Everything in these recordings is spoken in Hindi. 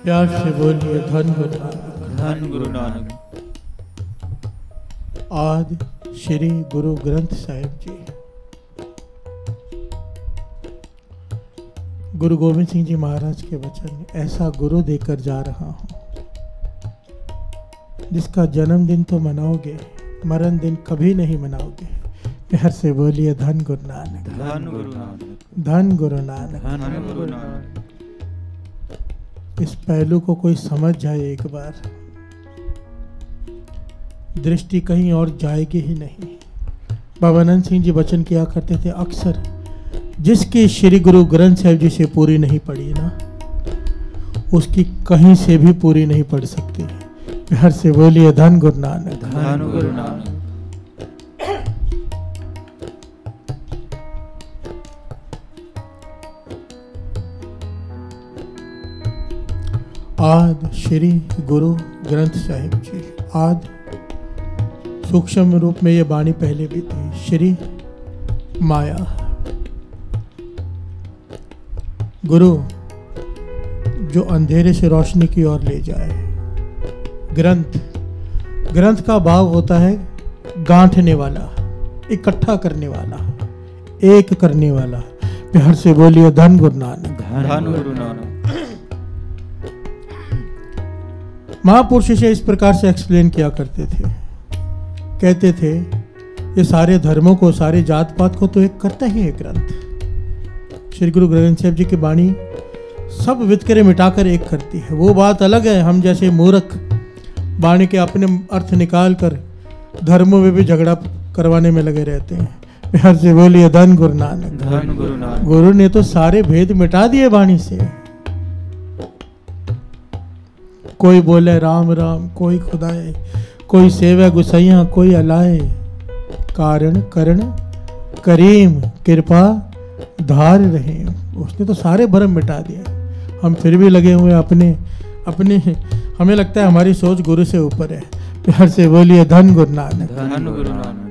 प्यार से बोलिए धन गुरु नानक। धन गुरु नानक। आदि श्री गुरु ग्रंथ साहिब जी। गुरु गोविंद सिंह जी महाराज के वचन, ऐसा गुरु देकर जा रहा हूँ जिसका जन्मदिन तो मनाओगे, मरण दिन कभी नहीं मनाओगे। प्यार से बोलिए धन गुरु नानक। धन गुरु नानक। धन गुरु नानक। धन गुरु नानक। इस पहलू को कोई समझ जाए एक बार, दृष्टि कहीं और जाएगी ही नहीं। बाबानंद सिंह जी वचन किया करते थे, अक्सर जिसकी श्री गुरु ग्रंथ साहिब जी से पूरी नहीं पड़ी ना, उसकी कहीं से भी पूरी नहीं पड़ सकती। प्यार से बोलिए धन गुरु नानक। धन गुरु नानक। आद श्री गुरु ग्रंथ साहिब जी। आद सूक्ष्म रूप में ये वाणी पहले भी थी। श्री माया, गुरु जो अंधेरे से रोशनी की ओर ले जाए। ग्रंथ, ग्रंथ का भाव होता है गांठने वाला, इकट्ठा करने वाला, एक करने वाला। प्यार से बोलिए धन गुरु नानक। धन गुरु नानक। महापुरुष इसे इस प्रकार से एक्सप्लेन किया करते थे, कहते थे ये सारे धर्मों को, सारे जात पात को तो एक करता ही है ग्रंथ। श्री गुरु ग्रंथ साहिब जी की वाणी सब वितकरे मिटाकर एक करती है। वो बात अलग है, हम जैसे मूर्ख वाणी के अपने अर्थ निकाल कर धर्मों में भी झगड़ा करवाने में लगे रहते हैं। प्यार से बोलिए धन गुरु नानक। धन गुरु नानक। गुरु ने तो सारे भेद मिटा दिए वाणी से। कोई बोले राम राम, कोई खुदाए, कोई सेवा गुसैया, कोई अलाए। कारण करण करीम, कृपा धार रहे। उसने तो सारे भरम मिटा दिए। हम फिर भी लगे हुए अपने अपने, हमें लगता है हमारी सोच गुरु से ऊपर है। प्यार से बोलिए धन गुरु नानक। धन गुरु नानक।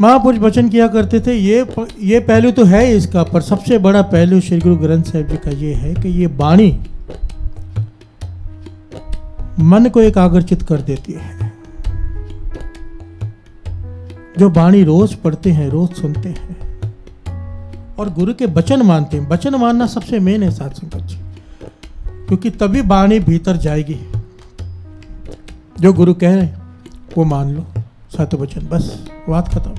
महापुरुष वचन किया करते थे, ये पहलू तो है इसका, पर सबसे बड़ा पहलू श्री गुरु ग्रंथ साहिब जी का ये है कि ये वाणी मन को एकाग्रचित कर देती है। जो वाणी रोज पढ़ते हैं, रोज सुनते हैं और गुरु के वचन मानते हैं। वचन मानना सबसे मेन है साथ संगत जी, क्योंकि तभी वाणी भीतर जाएगी। जो गुरु कह रहे हैं वो मान लो, सत वचन, बस बात खत्म।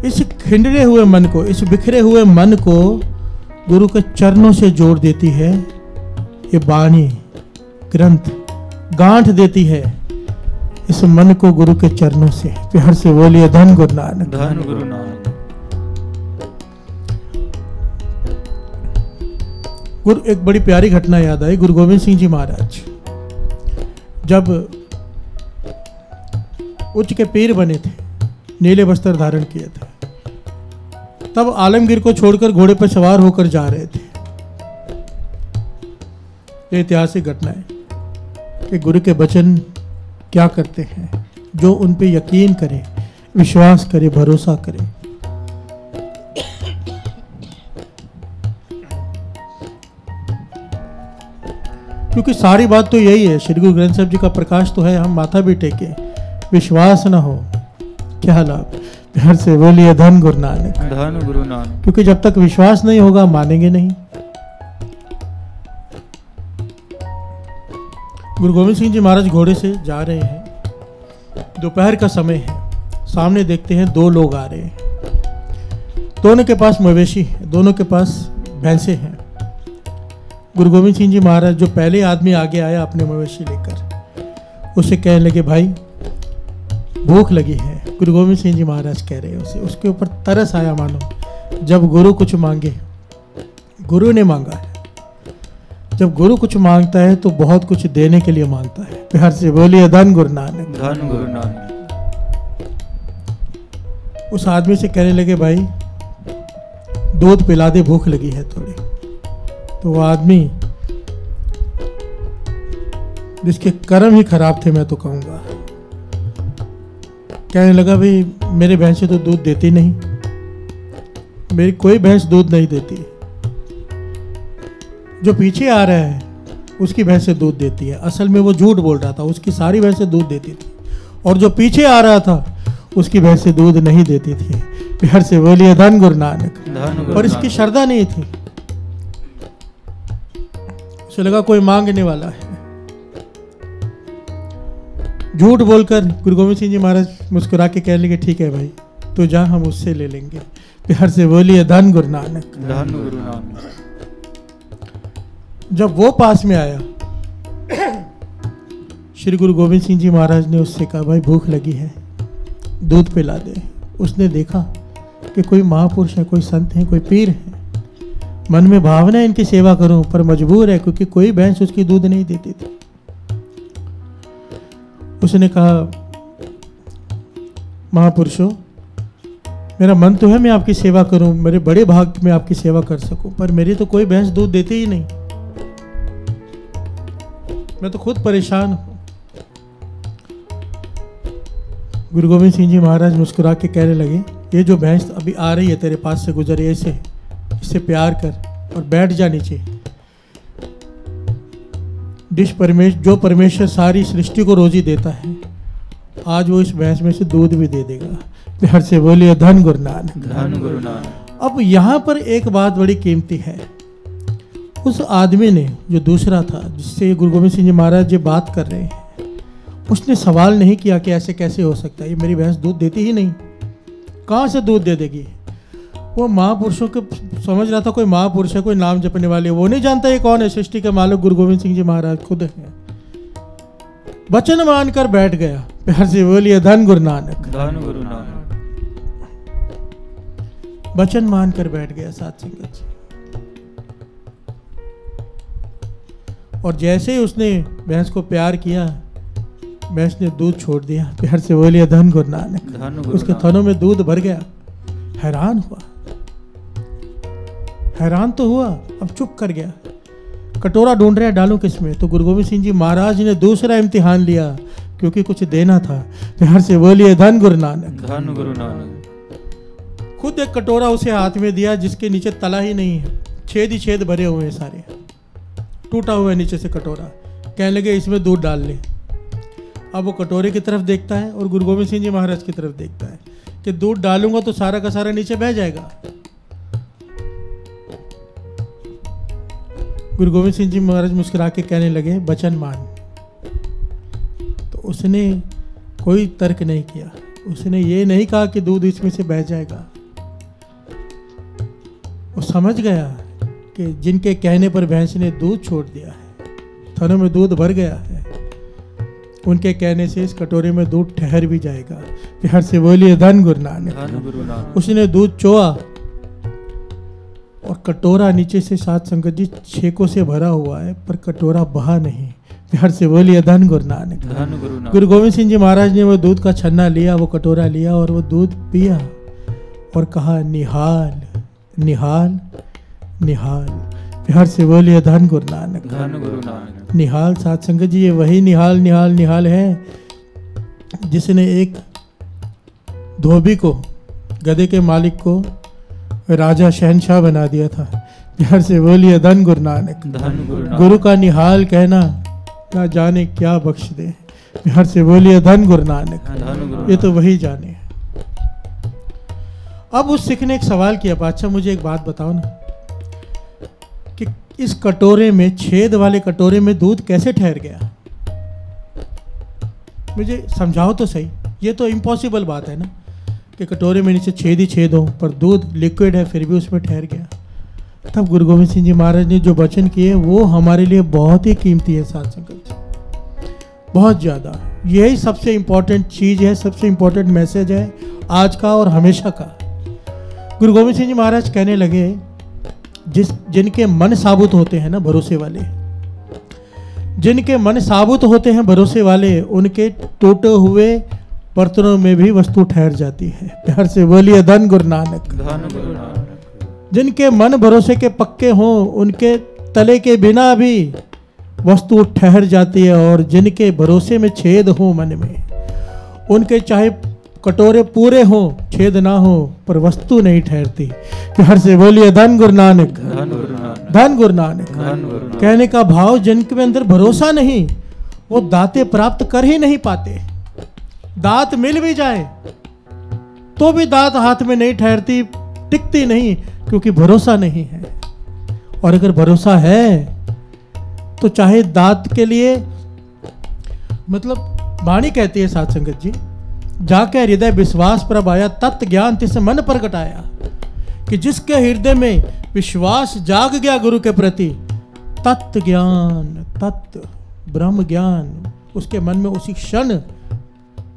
इस खिंडरे हुए मन को, इस बिखरे हुए मन को गुरु के चरणों से जोड़ देती है ये वाणी, ग्रंथ गांठ देती है इस मन को गुरु के चरणों से। प्यार से बोलिए धन गुरु नानक। धन गुरु नानक। गुरु, एक बड़ी प्यारी घटना याद आई। गुरु गोविंद सिंह जी महाराज जब उच्च के पीर बने थे, नीले वस्त्र धारण किए थे, तब आलमगीर को छोड़कर घोड़े पर सवार होकर जा रहे थे। ये ऐतिहासिक घटना है कि गुरु के वचन क्या करते हैं। जो उन पे यकीन करे, विश्वास करे, भरोसा करे। क्योंकि सारी बात तो यही है, श्री गुरु ग्रंथ साहिब जी का प्रकाश तो है, हम माथा भी टेके, विश्वास ना हो क्या लाभ। प्यार से बोलिए धन गुरु नानक। धन गुरु नानक। क्योंकि जब तक विश्वास नहीं होगा मानेंगे नहीं। गुरु गोविंद सिंह जी महाराज घोड़े से जा रहे हैं, दोपहर का समय है। सामने देखते हैं दो लोग आ रहे हैं। दोनों के पास मवेशी है, दोनों के पास भैंसे हैं। गुरु गोविंद सिंह जी महाराज, जो पहले आदमी आगे आया अपने मवेशी लेकर, उसे कहने लगे भाई भूख लगी है। गुरु गोविंद सिंह जी महाराज कह रहे हैं उसे, उसके ऊपर तरस आया मानो। जब गुरु कुछ मांगे, गुरु ने मांगा है, जब गुरु कुछ मांगता है तो बहुत कुछ देने के लिए मांगता है। प्यार से बोलिए धन गुरु नानक। धन गुरु नानक। उस आदमी से कहने लगे भाई दूध पिला दे, भूख लगी है थोड़ी। तो वो आदमी, जिसके कर्म ही खराब थे मैं तो कहूंगा, कहने लगा भाई मेरे भैंसे तो दूध देती नहीं, मेरी कोई भैंस दूध नहीं देती, जो पीछे आ रहा है उसकी भैंसें दूध देती है। असल में वो झूठ बोल रहा था, उसकी सारी भैंसें दूध देती थी, और जो पीछे आ रहा था उसकी भैंसें दूध नहीं देती थी। प्यार से बोलिए धन गुरु नानक। और इसकी श्रद्धा नहीं थी, उसे लगा कोई मांगने वाला है। झूठ बोलकर गुरु गोविंद सिंह जी महाराज मुस्कुरा के कह लगे, ठीक है भाई, तो जा, हम उससे ले लेंगे। प्यार से बोलिए धन गुरु नानक। धन गुरु नानक। जब वो पास में आया, श्री गुरु गोविंद सिंह जी महाराज ने उससे कहा, भाई भूख लगी है, दूध पिला दे। उसने देखा कि कोई महापुरुष है, कोई संत है, कोई पीर है, मन में भावना है इनकी सेवा करूं, पर मजबूर है क्योंकि कोई भैंस उसकी दूध नहीं देती थी। उसने कहा, महापुरुषों, मेरा मन तो है मैं आपकी सेवा करूं, मेरे बड़े भाग में आपकी सेवा कर सकूं, पर मेरी तो कोई भैंस दूध देती ही नहीं, मैं तो खुद परेशान हूं। गुरु गोविंद सिंह जी महाराज मुस्कुरा के कहने लगे, ये जो भैंस अभी आ रही है तेरे पास से गुजरे, इससे प्यार कर और बैठ जा नीचे। जो परमेश्वर सारी सृष्टि को रोजी देता है, आज वो इस भैंस में से दूध भी दे देगा। प्यार से बोलिए धन गुरु नानक। धन गुरु नानक। अब यहाँ पर एक बात बड़ी कीमती है। उस आदमी ने, जो दूसरा था जिससे गुरु गोविंद सिंह जी महाराज जी बात कर रहे हैं, उसने सवाल नहीं किया कि ऐसे कैसे हो सकता है, ये मेरी भैंस दूध देती ही नहीं, कहाँ से दूध दे देगी। वो महापुरुषों को समझ रहा था, कोई महापुरुष है, कोई नाम जपने वाले, वो नहीं जानता ये कौन है। सृष्टि के मालिक गुरु गोविंद सिंह जी महाराज खुद है। वचन मानकर बैठ गया। प्यार से बोलिए धन गुरु नानक। धन गुरु नानक। वचन मानकर बैठ गया साथ संगत जी। और जैसे ही उसने भैंस को प्यार किया, भैंस ने दूध छोड़ दिया। प्यार से बोलिए धन गुरु नानक। उसके थनों में दूध भर गया। हैरान हुआ, हैरान तो हुआ, अब चुप कर गया। कटोरा ढूंढ रहा है, डालूं किसमें। तो गुरु गोविंद सिंह जी महाराज ने दूसरा इम्तिहान लिया, क्योंकि कुछ देना था। प्यार से बोलिए धन गुरु नानक। धन गुरु नानक। खुद एक कटोरा उसे हाथ में दिया जिसके नीचे तला ही नहीं है, छेद ही छेद भरे हुए हैं, सारे टूटा हुआ है नीचे से कटोरा। कहने लगे इसमें दूध डाल ले। अब वो कटोरे की तरफ देखता है और गुरु गोविंद सिंह जी महाराज की तरफ देखता है कि दूध डालूंगा तो सारा का सारा नीचे बह जाएगा। गुरु गोविंद सिंह जी महाराज मुस्कुरा के कहने लगे, वचन मान। तो उसने कोई तर्क नहीं किया, उसने ये नहीं कहा कि दूध इसमें से बह जाएगा। वो समझ गया कि जिनके कहने पर भैंस ने दूध छोड़ दिया है, थनों में दूध भर गया है, उनके कहने से इस कटोरे में दूध ठहर भी जाएगा। प्यार से बोलिए धन गुरु नानक। उसने दूध चोआ और कटोरा नीचे से साथ संगत जी छेकों से भरा हुआ है, पर कटोरा बहा नहीं। प्यार से बोलिए धन गुरु नानक। गुरु गोविंद सिंह जी महाराज ने वो दूध का छन्ना लिया, वो कटोरा लिया और वो दूध पिया और कहा, निहाल निहाल निहाल। प्यार से बोलिए धन गुरु नानक। धन गुरु नानक। निहाल साथ संगत जी, ये वही निहाल निहाल निहाल है जिसने एक धोबी को, गधे के मालिक को राजा शहनशाह बना दिया था। प्यार से बोलिए धन गुरु नानक। धन गुरु नानक। गुरु का निहाल कहना ना जाने क्या बख्श दे। प्यार से बोलिए धन गुरु नानक। ये तो वही जाने। अब उस सिख ने एक सवाल किया, बादशाह मुझे एक बात बताओ ना, कि इस कटोरे में, छेद वाले कटोरे में दूध कैसे ठहर गया, मुझे समझाओ तो सही। ये तो इम्पॉसिबल बात है ना कि कटोरे में नीचे छेद ही छेद हो, पर दूध लिक्विड है फिर भी उसमें ठहर गया। तब गुरु गोविंद सिंह जी महाराज ने जो वचन किए वो हमारे लिए बहुत ही कीमती है साथ संगत, बहुत ज़्यादा। यही सबसे इम्पोर्टेंट चीज़ है, सबसे इम्पोर्टेंट मैसेज है आज का और हमेशा का। गुरु गोविंद सिंह जी महाराज कहने लगे, जिनके मन साबुत होते हैं ना, भरोसे वाले, जिनके मन साबुत होते हैं भरोसे वाले, उनके टूटे हुए बर्तनों में भी वस्तु ठहर जाती है। प्यार से बोलिए धन गुरु नानक। धन गुरु नानक। जिनके मन भरोसे के पक्के हों, उनके तले के बिना भी वस्तु ठहर जाती है, और जिनके भरोसे में छेद हो मन में, उनके चाहे कटोरे पूरे हो छेद ना हो पर वस्तु नहीं ठहरती। हर से बोलिए धन गुरु नानक, धन गुरु नानक, धन गुरु नानक। धन गुरु नानक। कहने का भाव जिनके अंदर भरोसा नहीं वो दाते प्राप्त कर ही नहीं पाते। दात मिल भी जाए तो भी दात हाथ में नहीं ठहरती, टिकती नहीं, क्योंकि भरोसा नहीं है। और अगर भरोसा है तो चाहे दात के लिए, मतलब वाणी कहती है साध संगत जी, जाके हृदय विश्वास प्रभ आया, तत्व ज्ञान तिस मन प्रगट आया। कि जिसके हृदय में विश्वास जाग गया गुरु के प्रति, तत्व ज्ञान, तत्व ब्रह्म ज्ञान उसके मन में उसी क्षण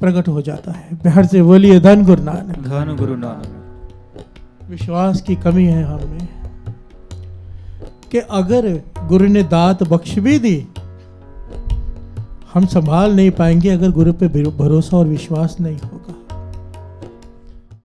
प्रकट हो जाता है। बिहार से बोलिए धन गुरु नानक, धन गुरु नानक। विश्वास की कमी है हम में कि अगर गुरु ने दात बख्श भी दी, हम संभाल नहीं पाएंगे अगर गुरु पे भरोसा और विश्वास नहीं होगा।